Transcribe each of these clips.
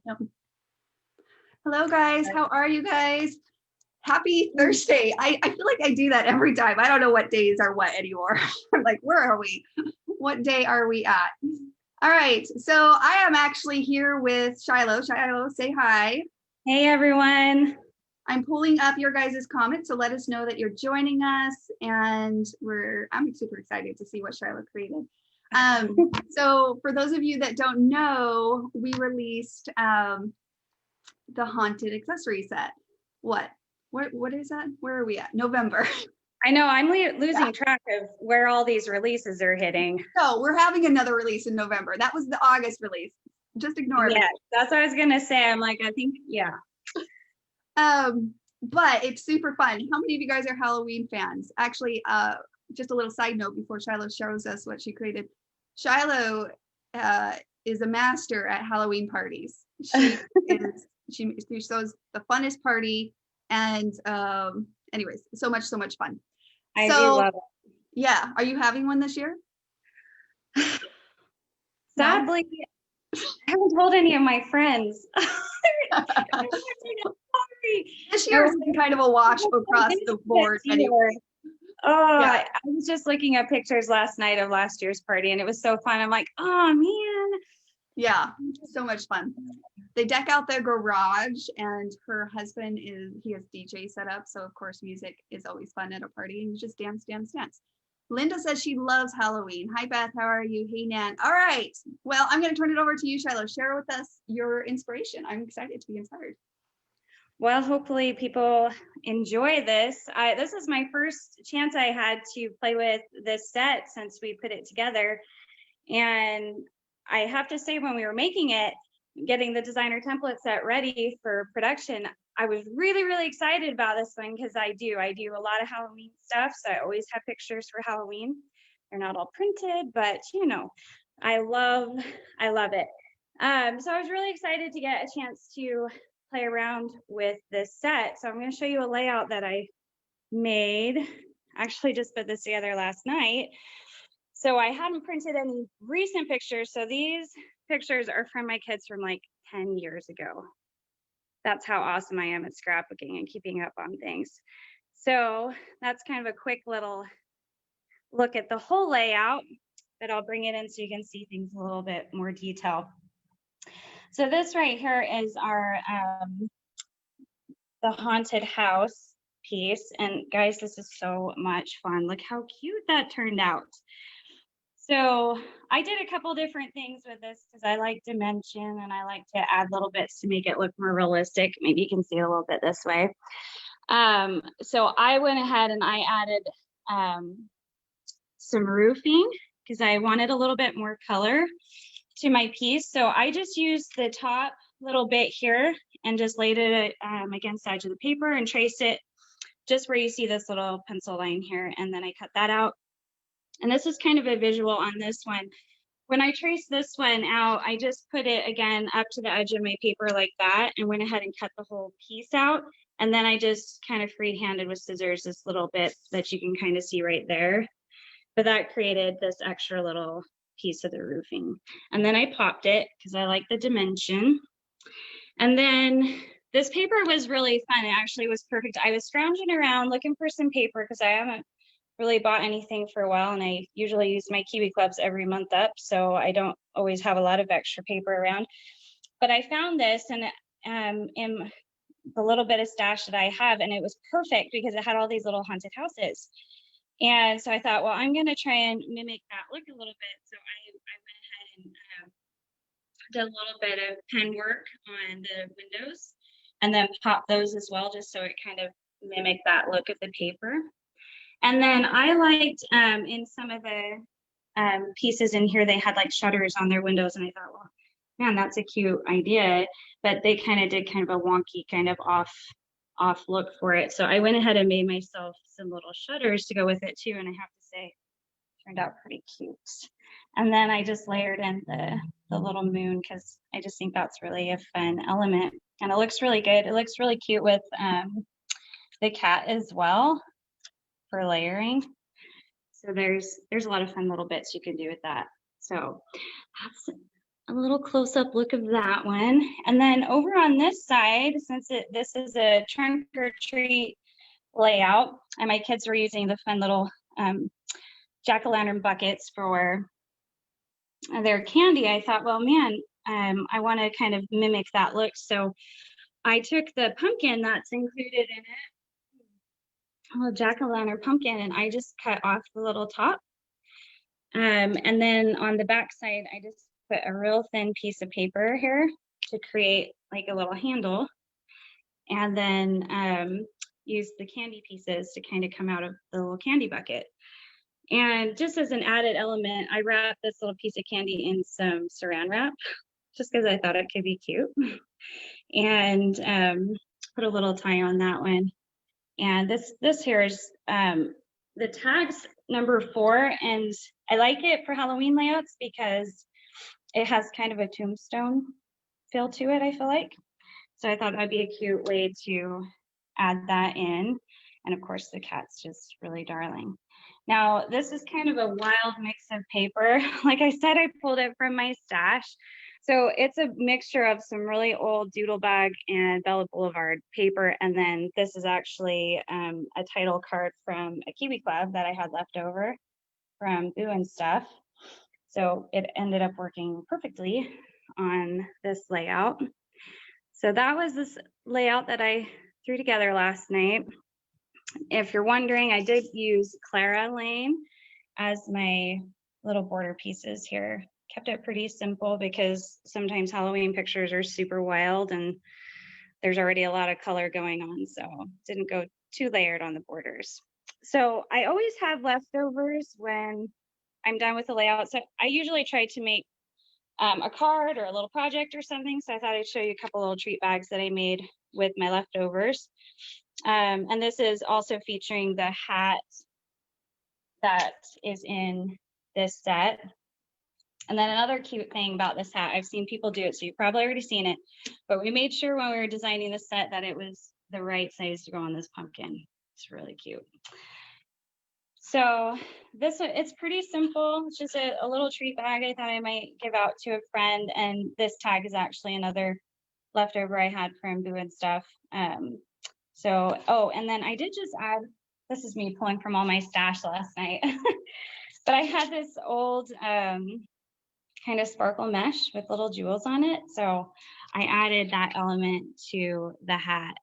Yep. Hello, guys. How are you guys? Happy Thursday. I feel like I do that every time. I don't know what days are what anymore. I'm like, where are we? What day are we at? All right. So I am actually here with Shiloh. Shiloh, say hi. Hey, everyone. I'm pulling up your guys' comments to let us know that you're joining us. And I'm super excited to see what Shiloh created. So for those of you that don't know, we released the Haunted Accessory set. What is that? Where are we at? November. I know I'm losing track of where all these releases are hitting. So we're having another release in November. That was the August release. Just ignore it. Yeah, that's what I was gonna say. I'm like, I think, yeah. But it's super fun. How many of you guys are Halloween fans? Actually, just a little side note before Shiloh shows us what she created. Shiloh is a master at Halloween parties. She shows the funnest party, and anyways, so much fun. I do love it. Yeah, are you having one this year? Sadly, I haven't told any of my friends. This year has been kind of a wash across the board. Anyway. Oh, yeah. I was just looking at pictures last night of last year's party, and it was so fun. I'm like, oh man. Yeah, so much fun. They deck out their garage, and her husband he has DJ set up, so of course music is always fun at a party, and you just dance. Linda says she loves Halloween. Hi Beth, how are you? Hey Nan. All right, well, I'm going to turn it over to you, Shiloh. Share with us your inspiration. I'm excited to be inspired. Well, hopefully people enjoy this. This is my first chance I had to play with this set since we put it together, and I have to say, when we were making it, getting the designer template set ready for production, I was really excited about this one because I do a lot of Halloween stuff, so I always have pictures for Halloween. They're not all printed, but you know, I love it. So I was really excited to get a chance to play around with this set. So I'm going to show you a layout that I made. Actually just put this together last night. So I hadn't printed any recent pictures. So these pictures are from my kids from like 10 years ago. That's how awesome I am at scrapbooking and keeping up on things. So that's kind of a quick little look at the whole layout, but I'll bring it in so you can see things a little bit more detail. So this right here is our the haunted house piece. And guys, this is so much fun. Look how cute that turned out. So I did a couple different things with this because I like dimension and I like to add little bits to make it look more realistic. Maybe you can see it a little bit this way. So I went ahead and I added some roofing because I wanted a little bit more color to my piece. So I just used the top little bit here and just laid it against the edge of the paper and traced it just where you see this little pencil line here. And then I cut that out. And this is kind of a visual on this one. When I traced this one out, I just put it again up to the edge of my paper like that and went ahead and cut the whole piece out. And then I just kind of freehanded with scissors this little bit that you can kind of see right there. But that created this extra little piece of the roofing. And then I popped it because I like the dimension. And then this paper was really fun. It actually was perfect. I was scrounging around looking for some paper because I haven't really bought anything for a while, and I usually use my Kiwi clubs every month up, so I don't always have a lot of extra paper around. But I found this and in the little bit of stash that I have, and it was perfect because it had all these little haunted houses. And so I thought, well, I'm going to try and mimic that look a little bit. So I went ahead and did a little bit of pen work on the windows and then popped those as well, just so it kind of mimicked that look of the paper. And then I liked in some of the pieces in here, they had like shutters on their windows. And I thought, well, man, that's a cute idea. But they kind of did kind of a wonky kind of off look for it. So I went ahead and made myself some little shutters to go with it too. And I have to say, it turned out pretty cute. And then I just layered in the little moon because I just think that's really a fun element. And it looks really good. It looks really cute with the cat as well for layering. So there's a lot of fun little bits you can do with that. So a little close-up look of that one. And then over on this side, since this is a trunk or treat layout, and my kids were using the fun little jack-o'-lantern buckets for their candy, I thought, well, man, I want to kind of mimic that look. So I took the pumpkin that's included in it, a little jack-o'-lantern pumpkin, and I just cut off the little top. And then on the back side, I just put a real thin piece of paper here to create like a little handle, and then use the candy pieces to kind of come out of the little candy bucket. And just as an added element, I wrapped this little piece of candy in some saran wrap, just because I thought it could be cute. And put a little tie on that one. And this here is the tags number 4, and I like it for Halloween layouts because it has kind of a tombstone feel to it, I feel like. So I thought that'd be a cute way to add that in. And of course, the cat's just really darling. Now, this is kind of a wild mix of paper. Like I said, I pulled it from my stash. So it's a mixture of some really old Doodle Bag and Bella Boulevard paper. And then this is actually a title card from a Kiwi club that I had left over from Boo and Stuff. So it ended up working perfectly on this layout. So that was this layout that I threw together last night. If you're wondering, I did use Clara Lane as my little border pieces here. Kept it pretty simple because sometimes Halloween pictures are super wild and there's already a lot of color going on, so didn't go too layered on the borders. So I always have leftovers when I'm done with the layout. So I usually try to make a card or a little project or something. So I thought I'd show you a couple little treat bags that I made with my leftovers. And this is also featuring the hat that is in this set. And then another cute thing about this hat, I've seen people do it, so you've probably already seen it, but we made sure when we were designing the set that it was the right size to go on this pumpkin. It's really cute. So it's pretty simple. It's just a little treat bag I thought I might give out to a friend. And this tag is actually another leftover I had from Boo and Stuff. Oh, and then I did just add, this is me pulling from all my stash last night, but I had this old kind of sparkle mesh with little jewels on it. So I added that element to the hat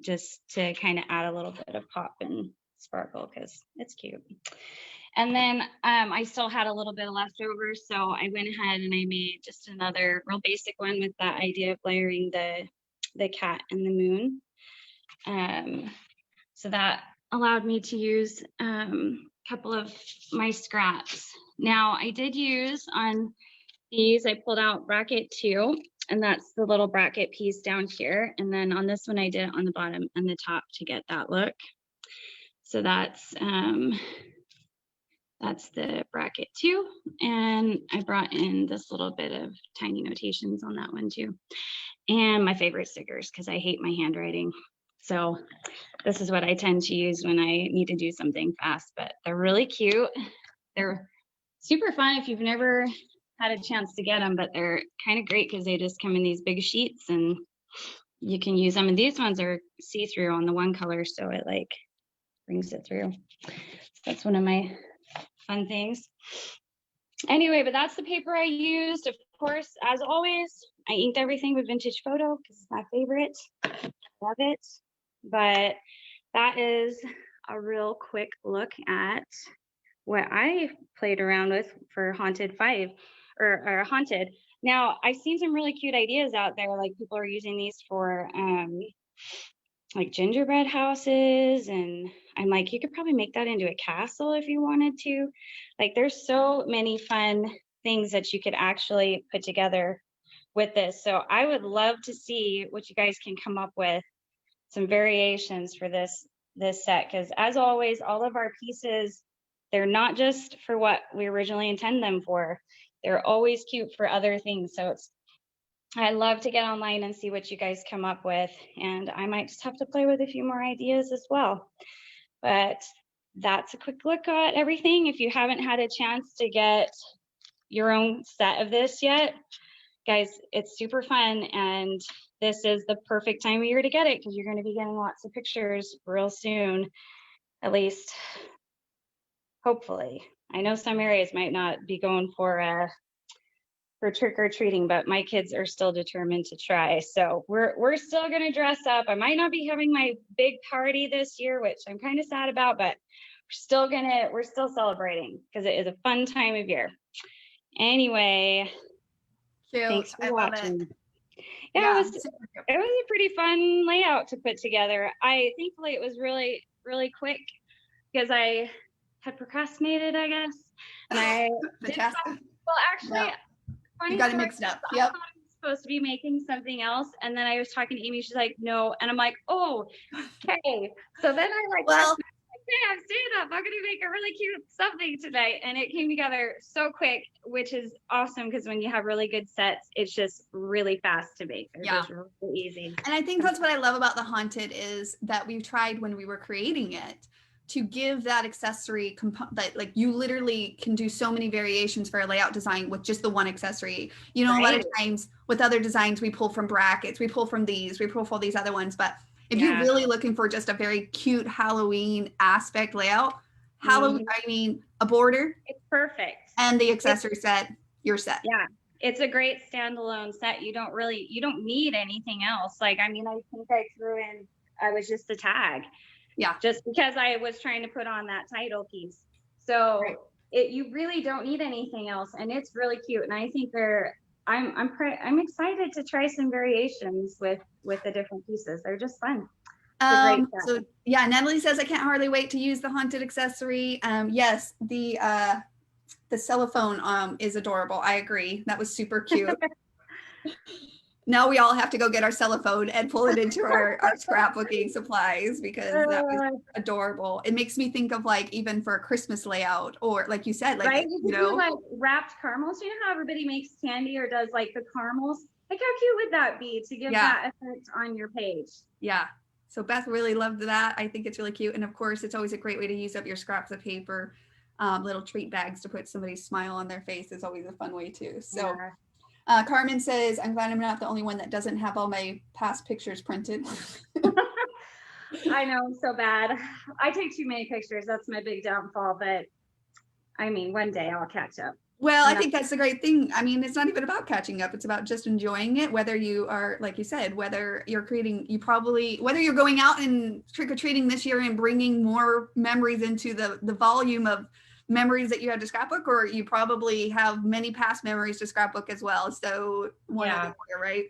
just to kind of add a little bit of pop and sparkle because it's cute. And then I still had a little bit of leftovers, so I went ahead and I made just another real basic one with that idea of layering the cat and the moon. So that allowed me to use a couple of my scraps. Now I did use on these, I pulled out bracket 2, and that's the little bracket piece down here. And then on this one, I did it on the bottom and the top to get that look. So that's the bracket 2. And I brought in this little bit of tiny notations on that one too. And my favorite stickers, because I hate my handwriting. So this is what I tend to use when I need to do something fast, but they're really cute. They're super fun if you've never had a chance to get them, but they're kind of great because they just come in these big sheets and you can use them. And these ones are see-through on the one color, so it like brings it through. So that's one of my fun things. Anyway, but that's the paper I used. Of course, as always, I inked everything with vintage photo because it's my favorite. Love it. But that is a real quick look at what I played around with for Haunted 5 or Haunted. Now, I've seen some really cute ideas out there, like people are using these for like gingerbread houses, and I'm like, you could probably make that into a castle if you wanted to. Like, there's so many fun things that you could actually put together with this. So I would love to see what you guys can come up with, some variations for this set, because as always, all of our pieces, they're not just for what we originally intend them for. They're always cute for other things. So I love to get online and see what you guys come up with. And I might just have to play with a few more ideas as well. But that's a quick look at everything. If you haven't had a chance to get your own set of this yet, guys, it's super fun. And this is the perfect time of year to get it because you're going to be getting lots of pictures real soon, at least hopefully. I know some areas might not be going for trick or treating, but my kids are still determined to try. So we're still gonna dress up. I might not be having my big party this year, which I'm kind of sad about, but we're still celebrating because it is a fun time of year. Anyway, Cute. thanks for I love it. watching. Yeah, It was a pretty fun layout to put together. Thankfully it was really, really quick because I had procrastinated, I guess. And I the did task. well actually Yeah. funny You got it story mixed up. is, Yep. I thought I was supposed to be making something else, and then I was talking to Amy. She's like, "No," and I'm like, "Oh, okay." So then I like, Well, "Hey, I'm staying up. I'm gonna make a really cute something tonight," and it came together so quick, which is awesome because when you have really good sets, it's just really fast to make. They're just really easy. And I think that's what I love about the Haunted is that we've tried when we were creating it to give that accessory that like you literally can do so many variations for a layout design with just the one accessory. You know, a lot of times with other designs, we pull from brackets, we pull from these, we pull from these other ones. But if you're really looking for just a very cute Halloween aspect layout, Halloween, I mean, a border. It's perfect. And the accessory set, you're set. Yeah. It's a great standalone set. You don't need anything else. Like, I mean, I think I was just a tag. Yeah. Just because I was trying to put on that title piece. So you really don't need anything else. And it's really cute. And I think I'm excited to try some variations with the different pieces. They're just fun. So yeah, Natalie says I can't hardly wait to use the Haunted accessory. Yes, the cellophane is adorable. I agree. That was super cute. Now we all have to go get our cellophane and pull it into our scrapbooking supplies because that was adorable. It makes me think of like even for a Christmas layout or like you said, like you know, like wrapped caramels. You know how everybody makes candy or does like the caramels? Like how cute would that be to give that effect on your page? Yeah. So Beth really loved that. I think it's really cute. And of course, it's always a great way to use up your scraps of paper. Little treat bags to put somebody's smile on their face is always a fun way too. So Carmen says, I'm glad I'm not the only one that doesn't have all my past pictures printed. I know, I'm so bad. I take too many pictures. That's my big downfall. But I mean, one day I'll catch up. Well, I think that's the great thing. I mean, it's not even about catching up. It's about just enjoying it. Whether you are, like you said, whether you're whether you're going out and trick-or-treating this year and bringing more memories into the volume of memories that you have to scrapbook, or you probably have many past memories to scrapbook as well. So one or the other, right?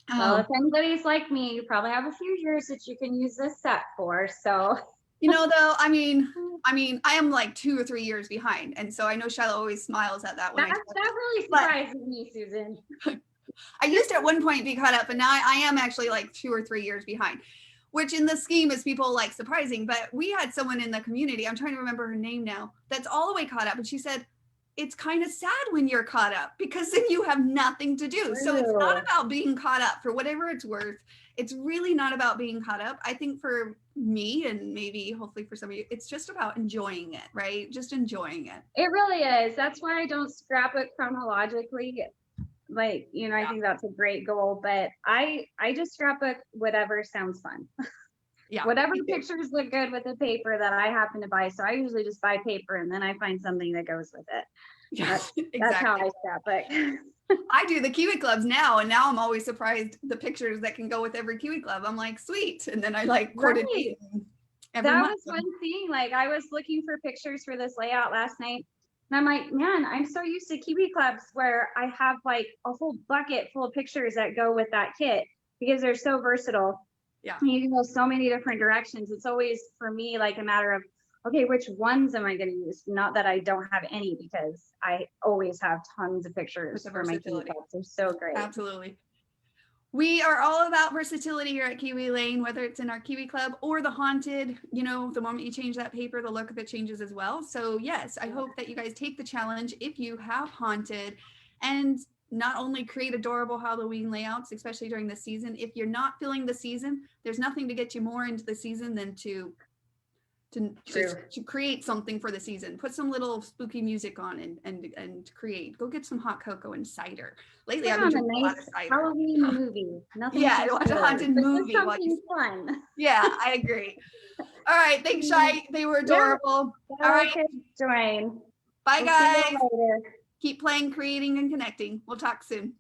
Well, if anybody's like me, you probably have a few years that you can use this set for. So, you know, though, I mean, I am like 2 or 3 years behind. And so I know Shiloh always smiles at that when that really surprises me, Susan. I used to at one point be caught up, but now I am actually like 2 or 3 years behind, which in the scheme is people like surprising. But we had someone in the community, I'm trying to remember her name now, that's all the way caught up. And she said, it's kind of sad when you're caught up because then you have nothing to do. So it's not about being caught up for whatever it's worth. It's really not about being caught up. I think for me and maybe hopefully for some of you, it's just about enjoying it, right? Just enjoying it. It really is. That's why I don't scrapbook chronologically. Like, you know, I think that's a great goal, but I just scrapbook whatever sounds fun. Whatever pictures look good with the paper that I happen to buy. So I usually just buy paper and then I find something that goes with it. That's how I scrapbook. I do the Kiwi clubs now, and now I'm always surprised the pictures that can go with every Kiwi club. I'm like, sweet. And then I like coordinate. That was one thing. Like I was looking for pictures for this layout last night. And I'm like, man, I'm so used to Kiwi clubs where I have like a whole bucket full of pictures that go with that kit because they're so versatile. Yeah. You can go so many different directions. It's always for me like a matter of, okay, which ones am I going to use? Not that I don't have any because I always have tons of pictures for my Kiwi clubs. They're so great. Absolutely. We are all about versatility here at Kiwi Lane, whether it's in our Kiwi Club or the Haunted. You know, the moment you change that paper, the look of it changes as well. So yes, I hope that you guys take the challenge if you have Haunted and not only create adorable Halloween layouts, especially during the season. If you're not feeling the season, there's nothing to get you more into the season than to to create something for the season. Put some little spooky music on and create. Go get some hot cocoa and cider. Lately, I've been drinking a lot of cider. Halloween movie. Nothing. Yeah, watch a haunted movie. Something fun. Yeah, I agree. All right, thanks, Shai. They were adorable. Yeah, all right, Join. bye, guys. Keep playing, creating, and connecting. We'll talk soon.